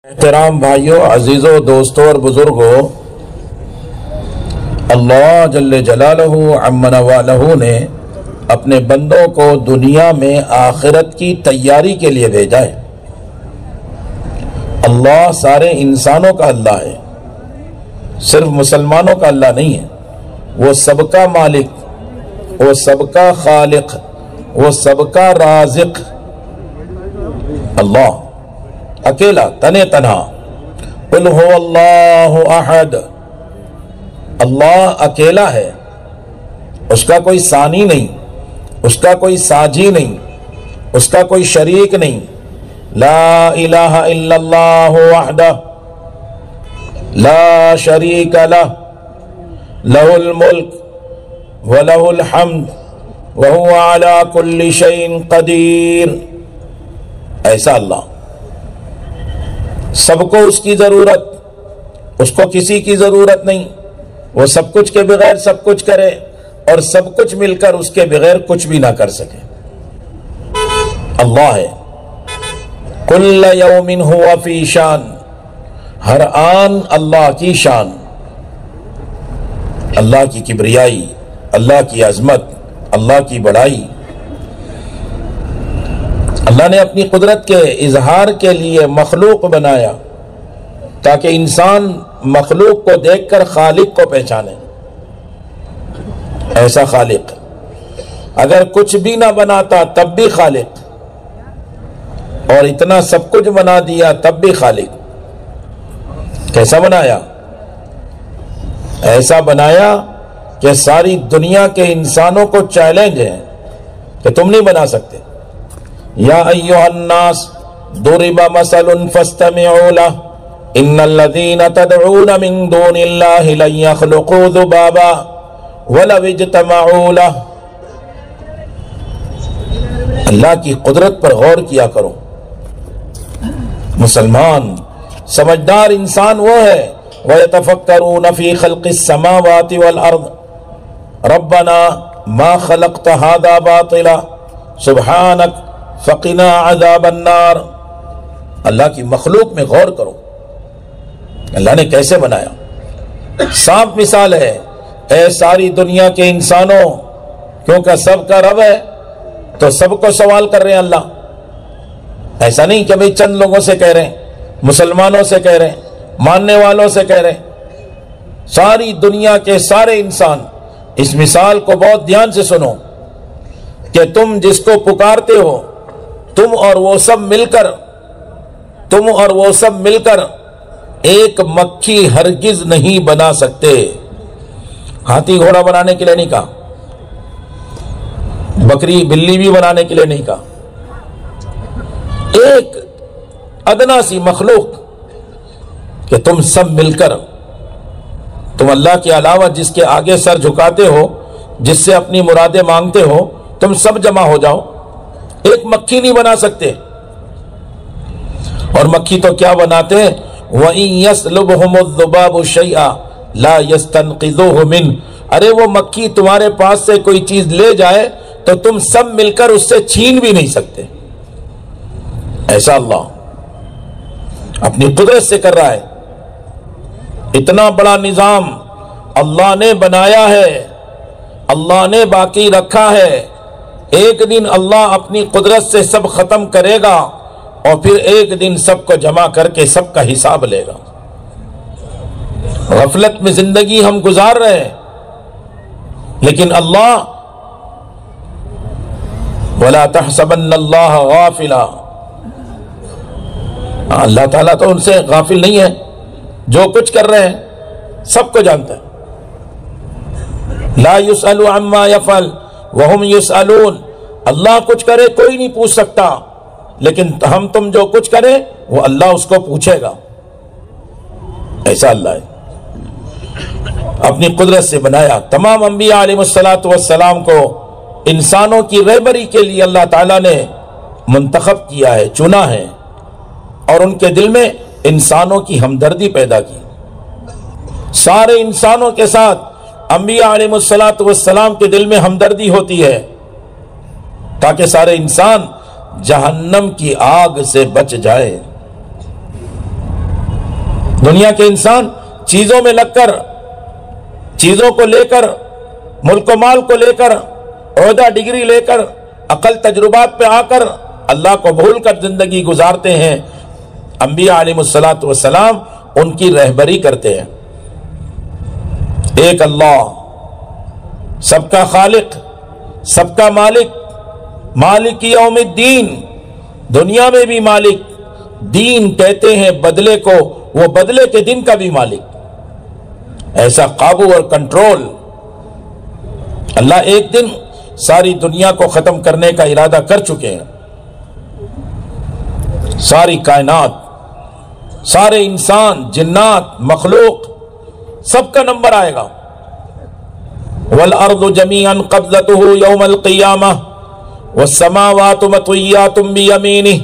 احترام بھائیوں، عزیزوں، دوستوں اور بزرگوں، اللہ جل جلالہ عم نوالہ نے اپنے بندوں کو دنیا میں آخرت کی تیاری کے لیے بھیجا ہے۔ اللہ سارے انسانوں کا اللہ ہے، صرف مسلمانوں کا اللہ نہیں ہے۔ وہ سب کا مالک، وہ سب کا خالق، وہ سب کا رازق، اللہ اکیلا تنے تنہا۔ قل هو اللہ احد، اللہ اکیلا ہے، اس کا کوئی ثانی نہیں، اس کا کوئی ساجی نہیں، اس کا کوئی شریک نہیں۔ لا الہ الا اللہ وحدہ لا شریک لہ، لہ الملک ولہ الحمد وہو علی کل شیء قدیر۔ ایسا اللہ، سب کو اس کی ضرورت، اس کو کسی کی ضرورت نہیں۔ وہ سب کچھ کے بغیر سب کچھ کرے اور سب کچھ مل کر اس کے بغیر کچھ بھی نہ کر سکے۔ اللہ ہے۔ کل یوم ہوا فی شان، ہر آن اللہ کی شان، اللہ کی کبریائی، اللہ کی عظمت، اللہ کی بڑائی۔ اللہ نے اپنی قدرت کے اظہار کے لیے مخلوق بنایا تاکہ انسان مخلوق کو دیکھ کر خالق کو پہچانے۔ ایسا خالق اگر کچھ بھی نہ بناتا تب بھی خالق، اور اتنا سب کچھ بنا دیا تب بھی خالق۔ کیسا بنایا؟ ایسا بنایا کہ ساری دنیا کے انسانوں کو چیلنج ہے کہ تم نہیں بنا سکتے۔ یا ایھا الناس ضرب مثل فاستمعوا له ان الذين تدعون من دون الله لن يخلقوا ذبابا ولو اجتمعوا له۔ اللہ کی قدرت پر غور کیا کرو۔ مسلمان سمجھدار انسان وہ ہے وَيَتَفَكَّرُونَ فِي خَلْقِ السَّمَاوَاتِ وَالْأَرْضِ رَبَّنَا مَا خَلَقْتَ هَذَا بَاطِلًا سُبْحَانَكَ فَقِنَا عَذَابَ النَّارِ۔ اللہ کی مخلوق میں غور کرو، اللہ نے کیسے بنایا۔ صاف مثال ہے، اے ساری دنیا کے انسانوں، کیونکہ سب کا رب ہے تو سب کو سوال کر رہے ہیں اللہ۔ ایسا نہیں کہ بھئی چند لوگوں سے کہہ رہے ہیں، مسلمانوں سے کہہ رہے ہیں، ماننے والوں سے کہہ رہے ہیں، ساری دنیا کے سارے انسان۔ اس مثال کو بہت دھیان سے سنو کہ تم جس کو پکارتے ہو، تم اور وہ سب مل کر ایک مکھی ہرگز نہیں بنا سکتے۔ ہاتھی گھوڑا بنانے کے لیے نہیں کہا، بکری بلی بھی بنانے کے لیے نہیں کہا، ایک ادنا سی مخلوق کہ تم سب مل کر، تم اللہ کے علاوہ جس کے آگے سر جھکاتے ہو، جس سے اپنی مرادیں مانگتے ہو، تم سب جمع ہو جاؤ، ایک مکھی نہیں بنا سکتے۔ اور مکھی تو کیا بناتے ہیں؟ وَإِن يَسْلُبْهُمُ الذُّبَابُ شَيْئًا لَا يَسْتَنْقِذُوهُ مِنْهُ۔ ارے وہ مکھی تمہارے پاس سے کوئی چیز لے جائے تو تم سب مل کر اس سے چھین بھی نہیں سکتے۔ ایسا اللہ اپنی قدرت سے کر رہا ہے۔ اتنا بڑا نظام اللہ نے بنایا ہے، اللہ نے باقی رکھا ہے۔ ایک دن اللہ اپنی قدرت سے سب ختم کرے گا اور پھر ایک دن سب کو جمع کر کے سب کا حساب لے گا۔ غفلت میں زندگی ہم گزار رہے ہیں، لیکن اللہ وَلَا تَحْسَبَنَّ اللَّهَ غَافِلًا، اللہ تعالیٰ تو ان سے غافل نہیں ہے، جو کچھ کر رہے ہیں سب کو جانتا ہے۔ لا يسأل عما يفعل وهم يسألون، اللہ کچھ کرے کوئی نہیں پوچھ سکتا، لیکن ہم تم جو کچھ کرے وہ اللہ اس کو پوچھے گا۔ ایسا اللہ ہے، اپنی قدرت سے بنایا۔ تمام انبیاء علیہ السلام کو انسانوں کی رہبری کے لیے اللہ تعالیٰ نے منتخب کیا ہے، چنا ہے، اور ان کے دل میں انسانوں کی ہمدردی پیدا کی۔ سارے انسانوں کے ساتھ انبیاء علیہ السلام کے دل میں ہمدردی ہوتی ہے تاکہ سارے انسان جہنم کی آگ سے بچ جائے۔ دنیا کے انسان چیزوں میں لگ کر، چیزوں کو لے کر، ملک و مال کو لے کر، عہدہ ڈگری لے کر، عقل تجربات پہ آ کر اللہ کو بھول کر زندگی گزارتے ہیں۔ انبیاء علیہ الصلوۃ والسلام ان کی رہبری کرتے ہیں۔ ایک اللہ، سب کا خالق، سب کا مالک، مالک یوم الدین، دنیا میں بھی مالک، دین کہتے ہیں بدلے کو، وہ بدلے کے دن کا بھی مالک۔ ایسا قابو اور کنٹرول۔ اللہ ایک دن ساری دنیا کو ختم کرنے کا ارادہ کر چکے ہیں۔ ساری کائنات، سارے انسان، جنات، مخلوق، سب کا نمبر آئے گا۔ وَالْأَرْضُ جَمِيعًا قَبْضَتُهُ يَوْمَ الْقِيَامَةِ وَالسَّمَاوَاتُ مَطْوِيَّاتٌ بِيَمِينِهِ،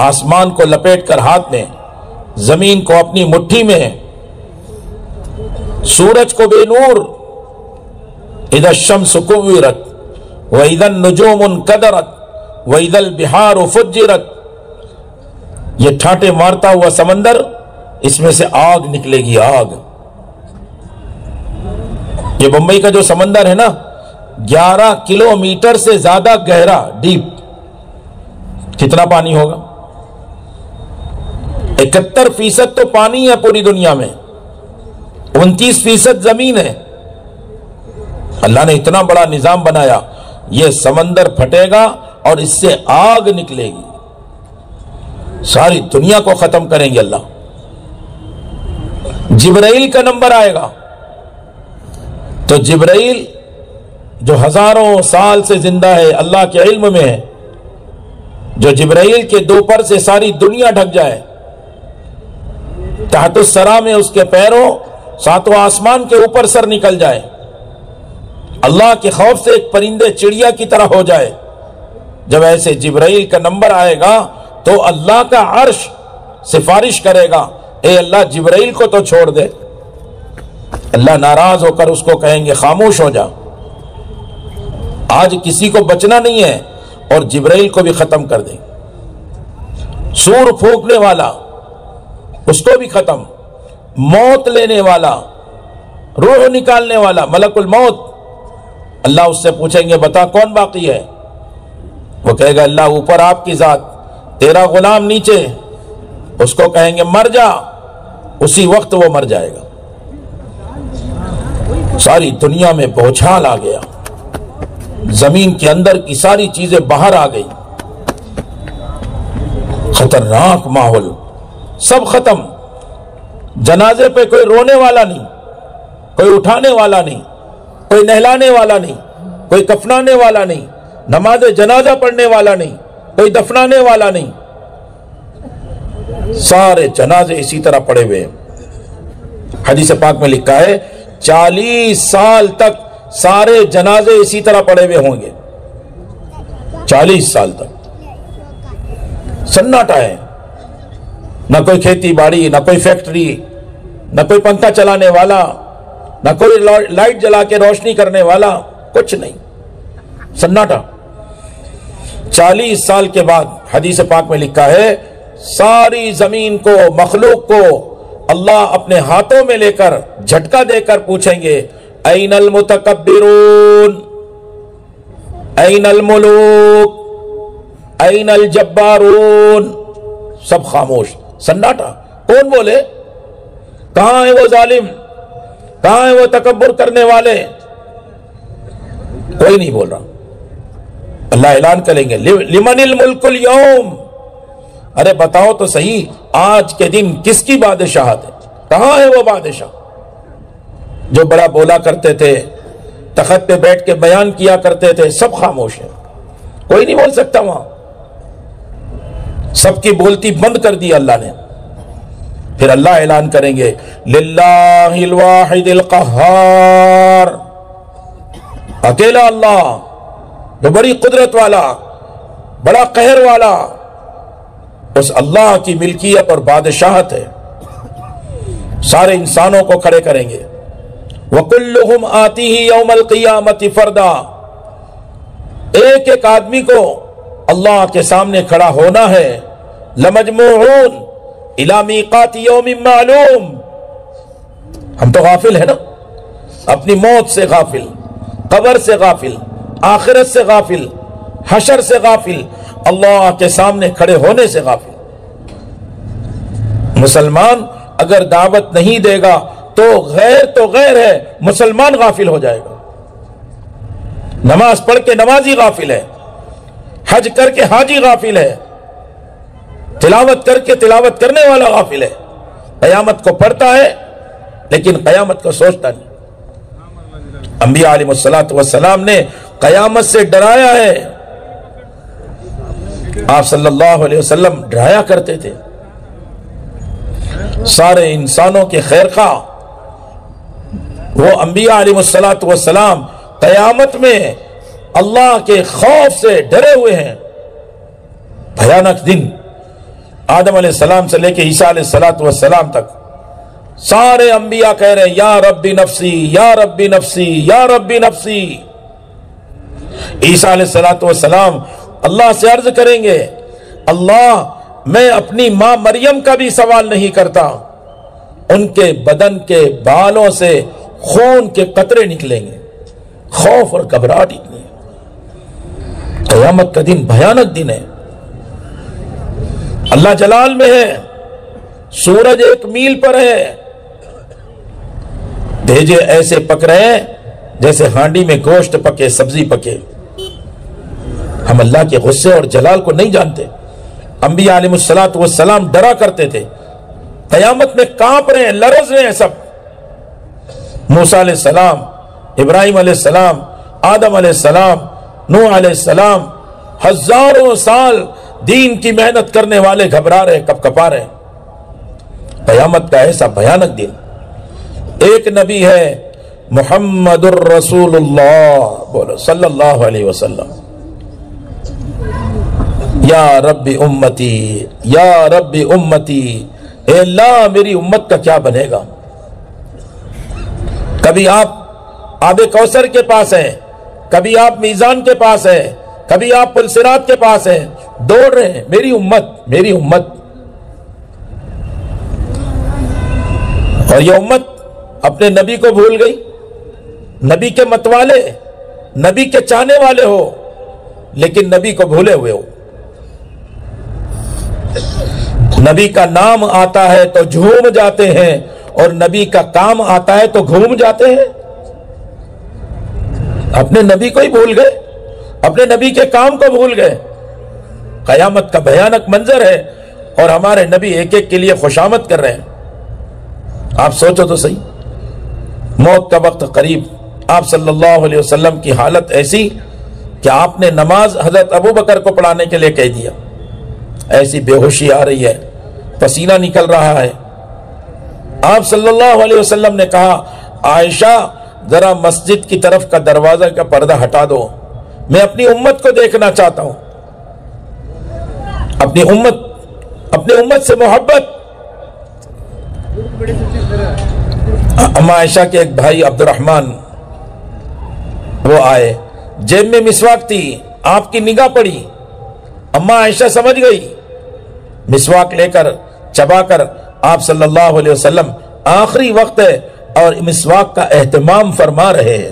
آسمان کو لپیٹ کر ہاتھ میں، زمین کو اپنی مٹھی میں، سورج کو بے نور، اِذَا الشَّمْسُ كُوِّرَتْ وَإِذَا النُّجُومُ انْكَدَرَتْ وَإِذَا الْبِحَارُ فُجِّرَتْ، یہ ٹھاٹے مارتا ہوا سمندر، اس میں سے آگ نکلے گی، آگ۔ یہ بمبئی کا جو سمندر ہے نا، 11 کلومیٹر سے زیادہ گہرا، ڈیپ۔ کتنا پانی ہوگا؟ 71% تو پانی ہے پوری دنیا میں، 29% زمین ہے۔ اللہ نے اتنا بڑا نظام بنایا، یہ سمندر پھٹے گا اور اس سے آگ نکلے گی، ساری دنیا کو ختم کریں گے اللہ۔ جبرائیل کا نمبر آئے گا، تو جبرائیل جو ہزاروں سال سے زندہ ہے، اللہ کے علم میں ہے، جو جبرائیل کے دو پر سے ساری دنیا ڈھک جائے، تحت الثری میں اس کے پیروں 7واں آسمان کے اوپر سر نکل جائے، اللہ کے خوف سے ایک پرندے چڑیا کی طرح ہو جائے، جب ایسے جبرائیل کا نمبر آئے گا تو اللہ کا عرش سفارش کرے گا، اے اللہ جبرائیل کو تو چھوڑ دے۔ اللہ ناراض ہو کر اس کو کہیں گے خاموش ہو جا، آج کسی کو بچنا نہیں ہے، اور جبرائیل کو بھی ختم کر دیں۔ سور پھونکنے والا، اس کو بھی ختم۔ موت لینے والا، روح نکالنے والا، ملک الموت، اللہ اس سے پوچھیں گے بتا کون باقی ہے؟ وہ کہے گا اللہ اوپر آپ کی ذات، تیرا غلام نیچے۔ اس کو کہیں گے مر جا، اسی وقت وہ مر جائے گا۔ ساری دنیا میں بوچھال آ گیا، زمین کے اندر کی ساری چیزیں باہر آ گئی، خطرناک ماحول، سب ختم۔ جنازے پہ کوئی رونے والا نہیں، کوئی اٹھانے والا نہیں، کوئی نہلانے والا نہیں، کوئی کفنانے والا نہیں، نماز جنازہ پڑھنے والا نہیں، کوئی دفنانے والا نہیں، سارے جنازے اسی طرح پڑے ہوئے ہیں۔ حدیث پاک میں لکھا ہے 40 سال تک سارے جنازے اسی طرح پڑے ہوئے ہوں گے، 40 سال تک سناٹا ہے، نہ کوئی کھیتی باڑی، نہ کوئی فیکٹری، نہ کوئی پنکھا چلانے والا، نہ کوئی لائٹ جلا کے روشنی کرنے والا، کچھ نہیں، سناٹا۔ 40 سال کے بعد حدیث پاک میں لکھا ہے ساری زمین کو، مخلوق کو اللہ اپنے ہاتھوں میں لے کر جھٹکا دے کر پوچھیں گے این المتکبرون، این الملوک، این الجبارون، سب خاموش، سناٹا۔ کون بولے؟ کہاں ہے وہ ظالم؟ کہاں ہے وہ تکبر کرنے والے؟ کوئی نہیں بول رہا۔ اللہ اعلان کریں گے لمن الملک اليوم، ارے بتاؤ تو صحیح آج کے دن کس کی بادشاہت ہے؟ کہاں ہے وہ بادشاہ جو بڑا بولا کرتے تھے، تخت پہ بیٹھ کے بیان کیا کرتے تھے؟ سب خاموش ہیں، کوئی نہیں بول سکتا وہاں، سب کی بولتی بند کر دی اللہ نے۔ پھر اللہ اعلان کریں گے للہ الواحد القہار، اکیلا اللہ جو بڑی قدرت والا، بڑا قہر والا، اس اللہ کی ملکیت اور بادشاہت ہے۔ سارے انسانوں کو کھڑے کریں گے، وَكُلُّهُمْ آتِيهِ يَوْمَ الْقِيَامَةِ فَرْدًا، ایک ایک آدمی کو اللہ کے سامنے کھڑا ہونا ہے۔ لَمَجْمُوعُونَ، الی میقات یوم معلوم. ہم تو غافل ہیں نا، اپنی موت سے غافل، قبر سے غافل، آخرت سے غافل، حشر سے غافل، اللہ کے سامنے کھڑے ہونے سے غافل. مسلمان اگر دعوت نہیں دے گا تو غیر ہے، مسلمان غافل ہو جائے گا. نماز پڑھ کے نمازی غافل ہے، حج کر کے حاجی غافل ہے، تلاوت کر کے تلاوت کرنے والا غافل ہے. قیامت کو پڑھتا ہے لیکن قیامت کو سوچتا نہیں. انبیاء علیہ السلام نے قیامت سے ڈرایا ہے. آپ صلی اللہ علیہ وسلم ڈرایا کرتے تھے. سارے انسانوں کے خیر خواہ وہ انبیاء علیہ السلام قیامت میں اللہ کے خوف سے ڈرے ہوئے ہیں. بھیانک دن، آدم علیہ السلام سے لے کے عیسیٰ علیہ السلام تک سارے انبیاء کہہ رہے ہیں یا ربی نفسی یا ربی نفسی یا ربی نفسی. عیسیٰ علیہ السلام اللہ سے عرض کریں گے اللہ میں اپنی ماں مریم کا بھی سوال نہیں کرتا، ان کے بدن کے بالوں سے خون کے قطرے نکلیں گے، خوف اور گھبراہٹ اتنی ہے. قیامت کا دن بھیانک دن ہے. اللہ جلال میں ہے، سورج 1 میل پر ہے، بھیجے ایسے پک رہے ہیں جیسے ہانڈی میں گوشت پکے، سبزی پکے. ہم اللہ کے غصے اور جلال کو نہیں جانتے. انبیاء علیہ السلام ڈرا کرتے تھے. قیامت میں کانپ رہے ہیں، لرز رہے ہیں سب. موسیٰ علیہ السلام، ابراہیم علیہ السلام، آدم علیہ السلام، نوح علیہ السلام، ہزاروں سال دین کی محنت کرنے والے گھبرا رہے، کپ کپا رہے. قیامت کا ایسا بھیانک دن. ایک نبی ہے محمد الرسول اللہ، بولو صلی اللہ علیہ وسلم. یا رب امتی یا رب امتی، اے اللہ میری امت کا کیا بنے گا. کبھی آپ آب کوثر کے پاس ہیں، کبھی آپ میزان کے پاس ہیں، کبھی آپ پل صراط کے پاس ہیں، دوڑ رہے ہیں میری امت میری امت. اور یہ امت اپنے نبی کو بھول گئی. نبی کے متوالے، نبی کے چاہنے والے ہو لیکن نبی کو بھولے ہوئے ہو. نبی کا نام آتا ہے تو جھوم جاتے ہیں اور نبی کا کام آتا ہے تو گھوم جاتے ہیں. اپنے نبی کو ہی بھول گئے، اپنے نبی کے کام کو بھول گئے. قیامت کا بھیانک منظر ہے اور ہمارے نبی ایک ایک کے لیے خوشامد کر رہے ہیں. آپ سوچو تو صحیح، موت کا وقت قریب. آپ صلی اللہ علیہ وسلم کی حالت ایسی کہ آپ نے نماز حضرت ابو بکر کو پڑھانے کے لیے کہہ دیا. ایسی بے ہوشی آ رہی ہے، پسینہ نکل رہا ہے. آپ صلی اللہ علیہ وسلم نے کہا عائشہ ذرا مسجد کی طرف کا دروازہ کا پردہ ہٹا دو، میں اپنی امت کو دیکھنا چاہتا ہوں. اپنی امت سے محبت. اما عائشہ کے ایک بھائی عبد الرحمن وہ آئے، جیب میں مسواک تھی، آپ کی نگاہ پڑی، اما عائشہ سمجھ گئی، مسواک لے کر چبا کر آپ صلی اللہ علیہ وسلم آخری وقت ہے اور مسواک کا اہتمام فرما رہے ہیں.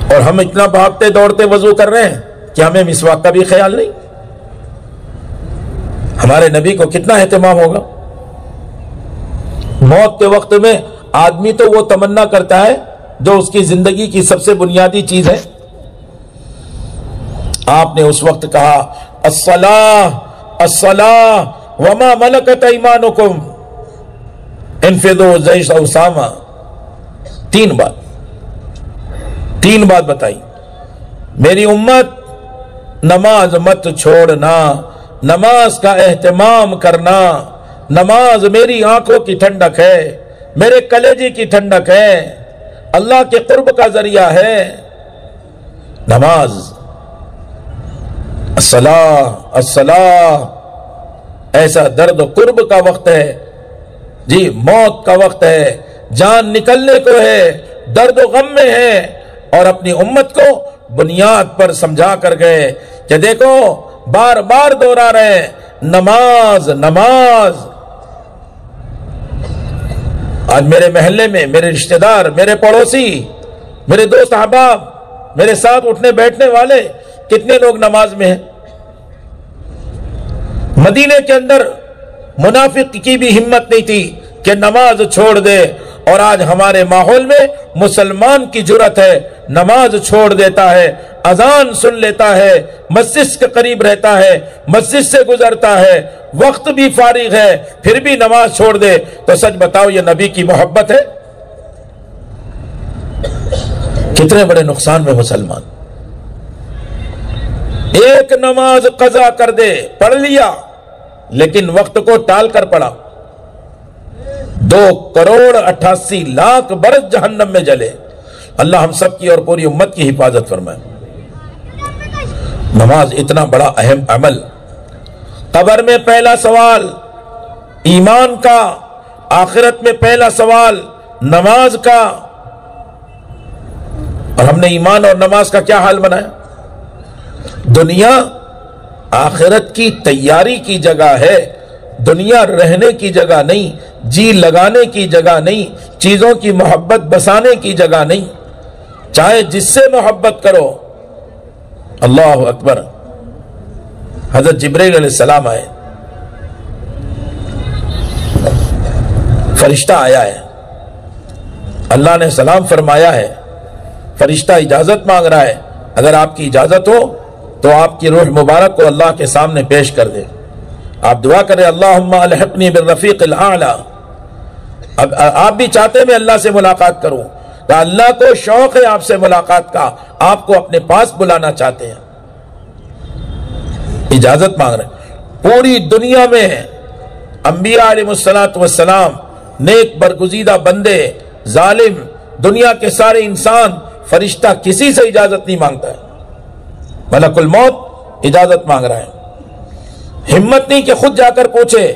اور ہم اتنا بھاگتے دوڑتے وضو کر رہے ہیں کہ ہمیں مسواک کا بھی خیال نہیں. ہمارے نبی کو کتنا اہتمام ہوگا. موت کے وقت میں آدمی تو وہ تمنا کرتا ہے جو اس کی زندگی کی سب سے بنیادی چیز ہے. آپ نے اس وقت کہا الصلاۃ الصلاۃ وما ملکت ایمانکم انفضوا جیش اسامہ. تین بات بتائی. میری امت نماز مت چھوڑنا، نماز کا اہتمام کرنا. نماز میری آنکھوں کی ٹھنڈک ہے، میرے کلیجے کی ٹھنڈک ہے، اللہ کے قرب کا ذریعہ ہے نماز. الصلاۃ الصلاۃ ایسا درد و قرب کا وقت ہے جی، موت کا وقت ہے، جان نکلنے کو ہے، درد و غم میں ہے. اور اپنی امت کو بنیاد پر سمجھا کر گئے کہ دیکھو بار بار دوہرا رہے ہیں نماز نماز۔ آج میرے محلے میں میرے رشتہ دار، میرے پڑوسی، میرے دوست احباب، میرے ساتھ اٹھنے بیٹھنے والے کتنے لوگ نماز میں ہیں؟ مدینے کے اندر منافق کی بھی ہمت نہیں تھی کہ نماز چھوڑ دے، اور آج ہمارے ماحول میں مسلمان کی جرأت ہے، نماز چھوڑ دیتا ہے، اذان سن لیتا ہے، مسجد کے قریب رہتا ہے، مسجد سے گزرتا ہے، وقت بھی فارغ ہے، پھر بھی نماز چھوڑ دے۔ تو سچ بتاؤ یہ نبی کی محبت ہے؟ کتنے بڑے نقصان میں مسلمان۔ ایک نماز قضا کر دے، پڑھ لیا لیکن وقت کو ٹال کر پڑھا، 2,88,00,000 برس جہنم میں جلے۔ اللہ ہم سب کی اور پوری امت کی حفاظت فرمائے۔ نماز اتنا بڑا اہم عمل، قبر میں پہلا سوال ایمان کا، آخرت میں پہلا سوال نماز کا، اور ہم نے ایمان اور نماز کا کیا حال بنایا؟ دنیا آخرت کی تیاری کی جگہ ہے، دنیا رہنے کی جگہ نہیں، جی لگانے کی جگہ نہیں، چیزوں کی محبت بسانے کی جگہ نہیں، چاہے جس سے محبت کرو۔ اللہ اکبر۔ حضرت جبرائیل علیہ السلام آئے، فرشتہ آیا ہے، اللہ نے سلام فرمایا ہے، فرشتہ اجازت مانگ رہا ہے، اگر آپ کی اجازت ہو تو آپ کی روح مبارک کو اللہ کے سامنے پیش کر دے۔ آپ دعا کریں اللہم الحقنی بالرفیق الاعلی۔ اب آپ بھی چاہتے میں اللہ سے ملاقات کروں، کہ اللہ کو شوق ہے آپ سے ملاقات کا، آپ کو اپنے پاس بلانا چاہتے ہیں، اجازت مانگ رہے ہیں۔ پوری دنیا میں انبیاء علیہ السلام، نیک برگزیدہ بندے، ظالم، دنیا کے سارے انسان، فرشتہ کسی سے اجازت نہیں مانگتا ہے، ملک الموت اجازت مانگ رہا ہے۔ ہمت نہیں کہ خود جا کر پوچھے،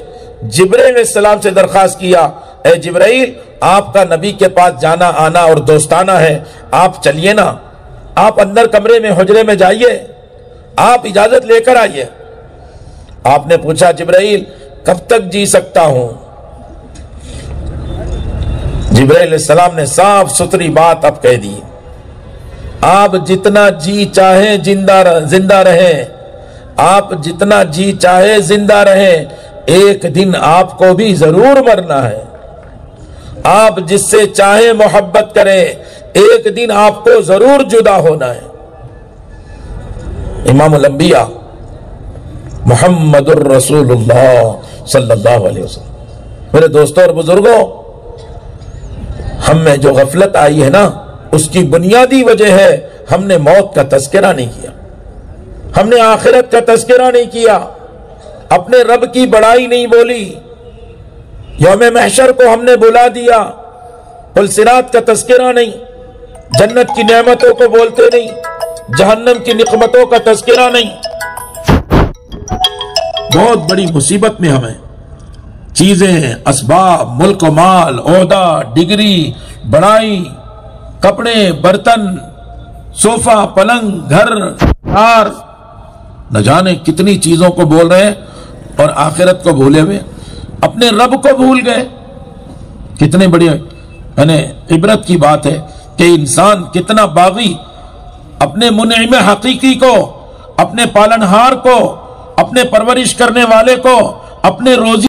جبرائیل علیہ السلام سے درخواست کیا، اے جبرائیل آپ کا نبی کے پاس جانا آنا اور دوستانہ ہے، آپ چلیے نا، آپ اندر کمرے میں حجرے میں جائیے، آپ اجازت لے کر آئیے۔ آپ نے پوچھا جبرائیل کب تک جی سکتا ہوں؟ جبرائیل علیہ السلام نے صاف ستھری بات اب کہہ دی، آپ جتنا جی چاہے زندہ رہیں، آپ جتنا جی چاہے زندہ رہیں، ایک دن آپ کو بھی ضرور مرنا ہے۔ آپ جس سے چاہے محبت کریں، ایک دن آپ کو ضرور جدا ہونا ہے۔ امام الانبیاء محمد الرسول اللہ صلی اللہ علیہ وسلم۔ میرے دوستوں اور بزرگوں، ہم میں جو غفلت آئی ہے نا، اس کی بنیادی وجہ ہے ہم نے موت کا تذکرہ نہیں کیا، ہم نے آخرت کا تذکرہ نہیں کیا، اپنے رب کی بڑائی نہیں بولی، یوم محشر کو ہم نے بلا دیا، پل صراط کا تذکرہ نہیں، جنت کی نعمتوں کو بولتے نہیں، جہنم کی نقمتوں کا تذکرہ نہیں۔ بہت بڑی مصیبت میں ہمیں چیزیں، اسباب، ملک و مال، عہدہ، ڈگری، بڑائی، کپڑے، برتن، صوفہ، پلنگ، گھر، کار، نہ جانے کتنی چیزوں کو بول رہے ہیں، اور آخرت کو بھولے ہوئے، اپنے رب کو بھول گئے۔ کتنے بڑی عبرت کی بات ہے کہ انسان کتنا باغی، اپنے منعم حقیقی کو، اپنے پالنہار کو، اپنے پرورش کرنے والے کو، اپنے روزی